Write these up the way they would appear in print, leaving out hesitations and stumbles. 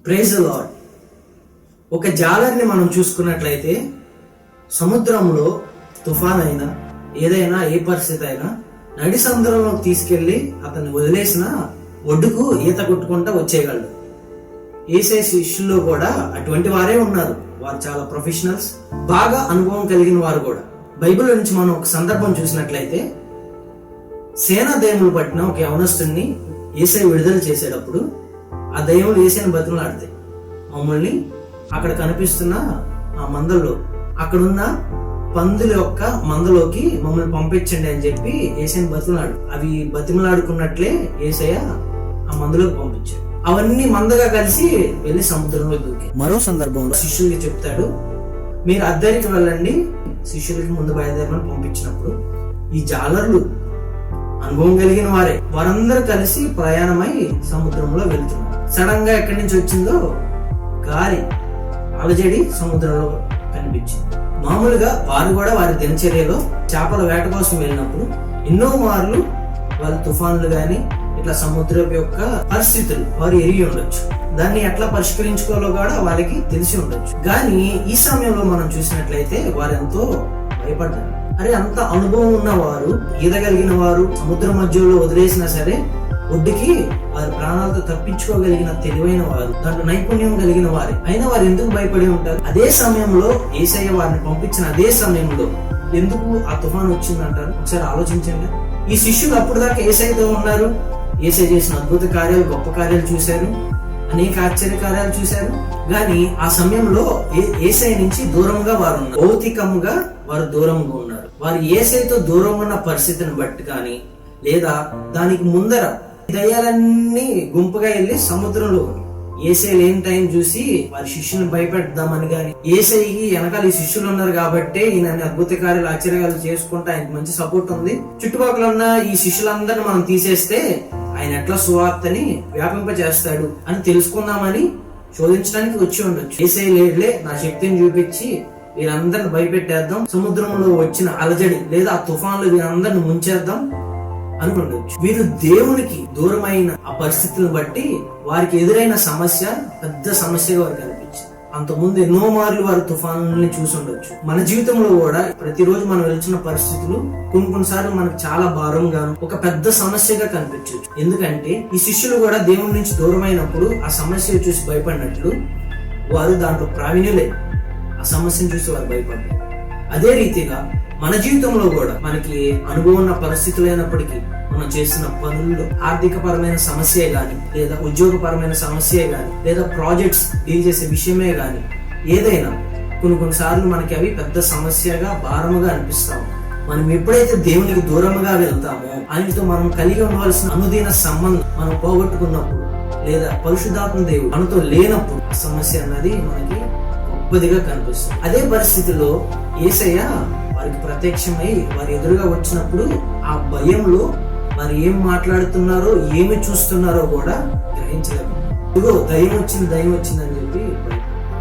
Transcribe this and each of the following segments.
Praise the lord. ఒక జాలర్ని మనం చూసుకున్నట్లయితే సముద్రంలో తుఫాన్ అయినా ఏదైనా ఏ పరిస్థితి అయినా నడి సముద్రంలో తీసుకెళ్లి అతన్ని వదిలేసిన ఒడ్డుకు ఈత కొట్టుకుంటా వచ్చేయగలడు. యేసయ్య శిష్యుల్లో కూడా అటువంటి వారే ఉన్నారు. వారు చాలా ప్రొఫెషనల్స్, బాగా అనుభవం కలిగిన వారు కూడా. బైబిల్ నుంచి మనం ఒక సందర్భం చూసినట్లయితే సేనా దయ్యములు పట్టిన ఒక యవనస్తుడిని యేసయ్య విడుదల చేసేటప్పుడు ఆ దయ్యములు యేసయ్యని బతిమలాడతాయి. మమ్మల్ని అక్కడ కనిపిస్తున్న ఆ మందల్లో అక్కడున్న పందుల యొక్క మందలోకి మమ్మల్ని పంపించండి అని చెప్పి యేసయ్యని బతిమలాడు. అవి బతిమలాడుకున్నట్లే యేసయ్య ఆ మందలోకి పంపించాడు. అవన్నీ మందగా కలిసి వెళ్లి సముద్రంలో దూకి. మరో సందర్భంలో శిష్యులకి చెప్తాడు, మీరు అద్దరికి వెళ్ళండి, శిష్యులకి ముందు బయలుదేరమని పంపించినప్పుడు ఈ జాలర్లు అనుభవం కలిగిన వారే, వారందరూ కలిసి ప్రయాణమై సముద్రంలో వెళ్తున్నారు. సడన్ గా ఎక్కడి నుంచి వచ్చిందో గాలి అలజడి సముద్రంలో కనిపించింది. మామూలుగా వారు కూడా వారి దినచర్యలో చేపల వేట కోసం వెళ్ళినప్పుడు ఎన్నో మార్లు వాళ్ళ తుఫాన్లు గాని ఇట్లా సముద్రం యొక్క పరిస్థితులు వారు ఎరిగి ఉండొచ్చు. దాన్ని ఎట్లా పరిష్కరించుకోవాలో కూడా వాళ్ళకి తెలిసి ఉండొచ్చు. కానీ ఈ సమయంలో మనం చూసినట్లయితే వారు ఎంతో భయపడ్డారు. అరే, అంత అనుభవం ఉన్న వారు, ఈదగలిగిన వారు సముద్రం మధ్యలో వదిలేసినా సరే ఒడ్డుకి వారి ప్రాణాలతో తప్పించుకోగలిగిన తెలివైన వారు, దాంట్లో నైపుణ్యం కలిగిన వారు, అయినా వారు ఎందుకు భయపడి ఉంటారు? అదే సమయంలో యేసయ్య వారిని పంపించిన అదే సమయంలో ఎందుకు ఆ తుఫాను వచ్చిందంటారు? ఒకసారి ఆలోచించండి. ఈ శిష్యులు అప్పుడు దాకా యేసయ్యతో ఉన్నారు, యేసయ్య చేసిన అద్భుత కార్యాలు, గొప్ప కార్యాలు చూశారు, అనేక ఆశ్చర్య కార్యాలు చూశారు. కానీ ఆ సమయంలో యేసయ్య నుంచి దూరంగా వారు ఉన్నారు. భౌతికంగా వారు దూరంగా ఉన్నారు. వారు యేసయ్యతో దూరం ఉన్న పరిస్థితిని బట్టి కానీ, లేదా దానికి ముందర దయ్యాలన్నీ గుంపుగా వెళ్లి సముద్రంలో యేసయ్య లేని టైం చూసి వారి శిష్యులను భయపెడదామని గాని, యేసయ్యకి వెనకాల ఈ శిష్యులు ఉన్నారు కాబట్టి ఈయన అద్భుత కార్యాలు, ఆశ్చర్యాలు చేసుకుంటే ఆయనకి మంచి సపోర్ట్ ఉంది, చుట్టుపక్కల ఉన్న ఈ శిష్యులందరినీ మనం తీసేస్తే ఆయన ఎట్లా సువార్తని వ్యాపింపజేస్తాడు అని తెలుసుకుందామని శోధించడానికి వచ్చి ఉండొచ్చు. యేసయ్య లేడులే, నా శక్తిని చూపించి వీరందరిని భయపెట్టేద్దాం, సముద్రంలో వచ్చిన అలజడి లేదా ఆ తుఫాన్లు వీరందరిని ముంచేద్దాం అనుకుండొచ్చు. వీరు దేవునికి దూరమైన ఆ పరిస్థితులను బట్టి వారికి ఎదురైన సమస్య పెద్ద సమస్యగా వారికి అనిపించింది. అంతకుముందు ఎన్నో మార్లు వారు తుఫానుల్ని చూసి ఉండొచ్చు. మన జీవితంలో కూడా ప్రతిరోజు మనం వెళ్తున్న పరిస్థితులు కొన్నిసార్లు మనకు చాలా భారంగాను ఒక పెద్ద సమస్యగా కనిపించవచ్చు. ఎందుకంటే ఈ శిష్యులు కూడా దేవుని నుంచి దూరమైనప్పుడు ఆ సమస్య చూసి భయపడినట్లు వారు దాంట్లో ప్రావీణ్యులే. ఆ సమస్యను చూసి వారు భయపడ్డారు. అదే రీతిగా మన జీవితంలో కూడా మనకి అనుభవం ఉన్న పరిస్థితులు అయినప్పటికీ మనం చేసిన పనుల్లో ఆర్థిక పరమైన సమస్యే గాని, లేదా ఉద్యోగపరమైన సమస్యే గాని, లేదా ప్రాజెక్ట్స్ డీల్ చేసే విషయమే గాని, ఏదైనా కొన్నిసార్లు మనకి అవి పెద్ద సమస్యగా, భారముగా అనిపిస్తాము. మనం ఎప్పుడైతే దేవునికి దూరముగా వెళ్తామో, ఆయనతో మనం కలిగి ఉండవలసిన అనుదిన సంబంధం మనం పోగొట్టుకున్నప్పుడు, లేదా పరిశుద్ధాత్మ దేవుడు మనతో లేనప్పుడు ఆ సమస్య అన్నది మనకి గొప్పదిగా కనిపిస్తుంది. అదే పరిస్థితిలో యేసయ్య వారికి ప్రత్యక్షమై వారి ఎదురుగా వచ్చినప్పుడు ఆ భయంలో మరి ఏం మాట్లాడుతున్నారో, ఏమి చూస్తున్నారో కూడా గ్రహించలేము. ఇదిగో దయ్యం వచ్చింది అని చెప్పి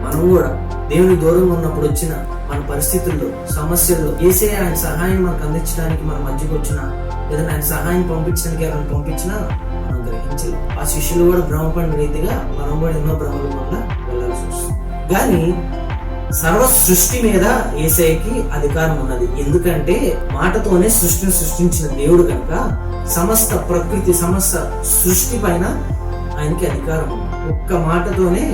మనం కూడా దేవుని దూరంగా ఉన్నప్పుడు వచ్చిన మన పరిస్థితుల్లో, సమస్యల్లో యేసయ్య ఆయన సహాయం మనకు అందించడానికి మన మధ్యకు వచ్చినా, లేదా ఆయన సహాయం పంపించడానికి ఎవరైనా పంపించినా మనం గ్రహించలేము. ఆ శిష్యులు కూడా భ్రమపడిన రీతిగా మనం కూడా ఎన్నో భ్రమల వల్ల వెళ్ళాల్సి వస్తుంది. కానీ సర్వ సృష్టి మీద యేసయ్యకి అధికారం ఉన్నది. ఎందుకంటే మాటతోనే సృష్టిని సృష్టించిన దేవుడు కనుక సమస్త ప్రకృతి, సమస్త సృష్టి పైన ఆయనకి అధికారం ఉంది. ఒక్క మాటతోనే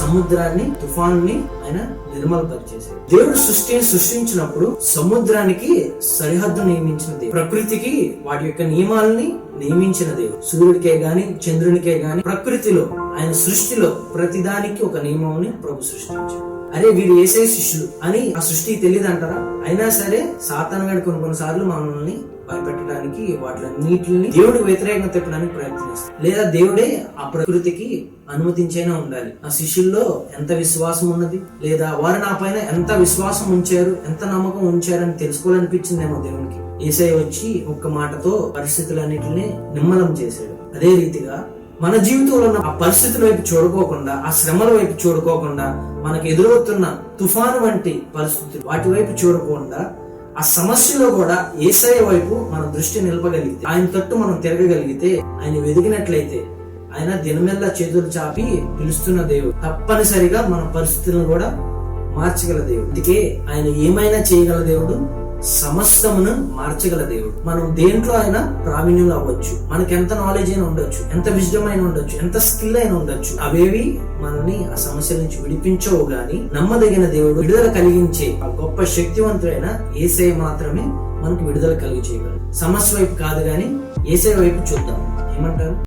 సముద్రాన్ని, తుఫాన్ని ఆయన నిర్మలపరిచేశాడు. దేవుడు సృష్టిని సృష్టించినప్పుడు సముద్రానికి సరిహద్దు నియమించిన దేవుడు, ప్రకృతికి వాటి యొక్క నియమాలని నియమించిన దేవుడు. సూర్యుడికే గాని, చంద్రునికే గాని, ప్రకృతిలో ఆయన సృష్టిలో ప్రతిదానికి ఒక నియమాన్ని ప్రభు సృష్టించాడు. అరే, వీరు యేసయ్య శిష్యులు అని ఆ సృష్టి తెలియదు అంటారా? అయినా సరే సాతాను గాడు కొన్నిసార్లు మనల్ని భయపెట్టడానికి వాటిలన్నిటిని దేవుడికి వ్యతిరేకంగా తిప్పడానికి ప్రయత్నిస్తారు. లేదా దేవుడే ఆ ప్రకృతికి అనుమతించైనా ఉండాలి. ఆ శిష్యుల్లో ఎంత విశ్వాసం ఉన్నది, లేదా వారు నా పైన ఎంత విశ్వాసం ఉంచారు, ఎంత నమ్మకం ఉంచారని తెలుసుకోవాలనిపించిందేమో దేవునికి. యేసయ్య వచ్చి ఒక్క మాటతో పరిస్థితులన్నిటిని నిమ్మలం చేశాడు. అదే రీతిగా మన జీవితంలో ఉన్న ఆ పరిస్థితుల వైపు చూడుకోకుండా, ఆ శ్రమల వైపు చూడుకోకుండా, మనకు ఎదురవుతున్న తుఫాను వంటి పరిస్థితులు వాటి వైపు చూడకుండా ఆ సమస్యలో కూడా యేసయ్య వైపు మన దృష్టి నిలపగలిగితే, ఆయన తట్టు మనం తిరగగలిగితే, ఆయన వెదిగినట్లయితే ఆయన దినమెల్లా చేతులు చాపి పిలుస్తున్న దేవుడు. తప్పనిసరిగా మన పరిస్థితులను కూడా మార్చగల దేవుడు. అందుకే ఆయన ఏమైనా చేయగల దేవుడు, సమస్తమును మార్చగల దేవుడు. మనం దేంట్లో అయినా ప్రావీణ్యం అవ్వచ్చు, మనకి ఎంత నాలెడ్జ్ అయినా ఉండొచ్చు, ఎంత విజ్డమ్ అయినా ఉండొచ్చు, ఎంత స్కిల్ అయినా ఉండొచ్చు. అవేవి మనల్ని ఆ సమస్యల నుంచి విడిపించవు గాని నమ్మదగిన దేవుడు, విడుదల కలిగించే ఆ గొప్ప శక్తివంతుడైన యేసయ్య మాత్రమే మనకు విడుదల కలిగి చేయగలరు. సమస్య వైపు కాదు గాని యేసయ్య వైపు చూద్దాం. ఏమంటారు?